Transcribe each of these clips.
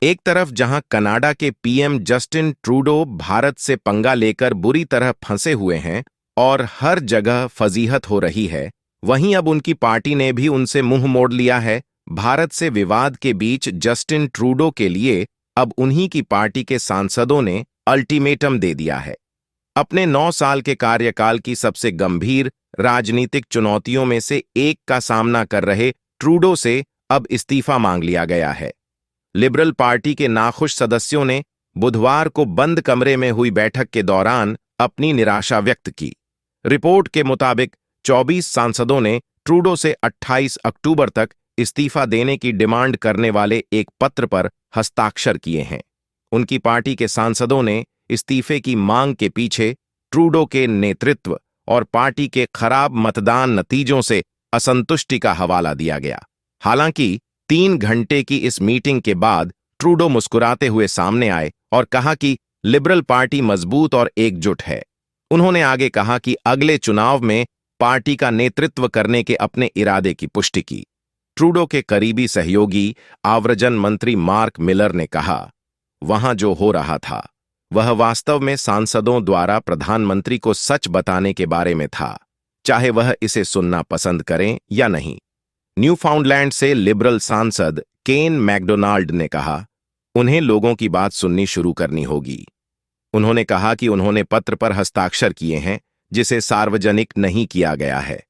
एक तरफ जहां कनाडा के पीएम जस्टिन ट्रूडो भारत से पंगा लेकर बुरी तरह फंसे हुए हैं और हर जगह फजीहत हो रही है, वहीं अब उनकी पार्टी ने भी उनसे मुंह मोड़ लिया है। भारत से विवाद के बीच जस्टिन ट्रूडो के लिए अब उन्हीं की पार्टी के सांसदों ने अल्टीमेटम दे दिया है। अपने 9 साल के कार्यकाल की सबसे गंभीर राजनीतिक चुनौतियों में से एक का सामना कर रहे ट्रूडो से अब इस्तीफा मांग लिया गया है। लिबरल पार्टी के नाखुश सदस्यों ने बुधवार को बंद कमरे में हुई बैठक के दौरान अपनी निराशा व्यक्त की। रिपोर्ट के मुताबिक 24 सांसदों ने ट्रूडो से 28 अक्टूबर तक इस्तीफा देने की डिमांड करने वाले एक पत्र पर हस्ताक्षर किए हैं। उनकी पार्टी के सांसदों ने इस्तीफे की मांग के पीछे ट्रूडो के नेतृत्व और पार्टी के खराब मतदान नतीजों से असंतुष्टि का हवाला दिया गया। हालांकि 3 घंटे की इस मीटिंग के बाद ट्रूडो मुस्कुराते हुए सामने आए और कहा कि लिबरल पार्टी मजबूत और एकजुट है। उन्होंने आगे कहा कि अगले चुनाव में पार्टी का नेतृत्व करने के अपने इरादे की पुष्टि की। ट्रूडो के करीबी सहयोगी आव्रजन मंत्री मार्क मिलर ने कहा, वहां जो हो रहा था वह वास्तव में सांसदों द्वारा प्रधानमंत्री को सच बताने के बारे में था, चाहे वह इसे सुनना पसंद करें या नहीं। न्यूफाउंडलैंड से लिबरल सांसद केन मैकडोनाल्ड ने कहा, उन्हें लोगों की बात सुननी शुरू करनी होगी। उन्होंने कहा कि उन्होंने पत्र पर हस्ताक्षर किए हैं जिसे सार्वजनिक नहीं किया गया है।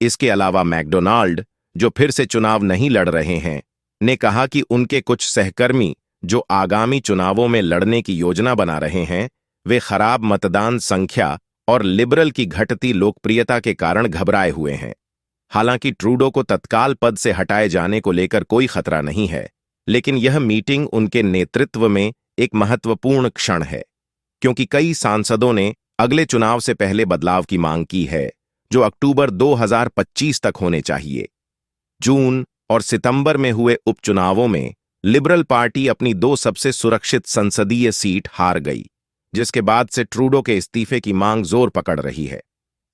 इसके अलावा मैकडोनाल्ड, जो फिर से चुनाव नहीं लड़ रहे हैं, ने कहा कि उनके कुछ सहकर्मी जो आगामी चुनावों में लड़ने की योजना बना रहे हैं, वे खराब मतदान संख्या और लिबरल की घटती लोकप्रियता के कारण घबराए हुए हैं। हालांकि ट्रूडो को तत्काल पद से हटाए जाने को लेकर कोई खतरा नहीं है, लेकिन यह मीटिंग उनके नेतृत्व में एक महत्वपूर्ण क्षण है, क्योंकि कई सांसदों ने अगले चुनाव से पहले बदलाव की मांग की है, जो अक्टूबर 2025 तक होने चाहिए। जून और सितंबर में हुए उपचुनावों में लिबरल पार्टी अपनी 2 सबसे सुरक्षित संसदीय सीट हार गई, जिसके बाद से ट्रूडो के इस्तीफे की मांग जोर पकड़ रही है।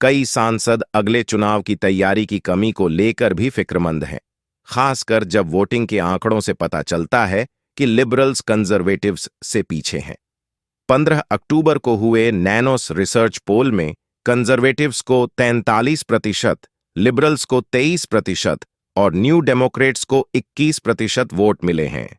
कई सांसद अगले चुनाव की तैयारी की कमी को लेकर भी फिक्रमंद हैं, खासकर जब वोटिंग के आंकड़ों से पता चलता है कि लिबरल्स कंजर्वेटिव्स से पीछे हैं। 15 अक्टूबर को हुए नैनोस रिसर्च पोल में कंजर्वेटिव्स को 43%, लिबरल्स को 23% और न्यू डेमोक्रेट्स को 21% वोट मिले हैं।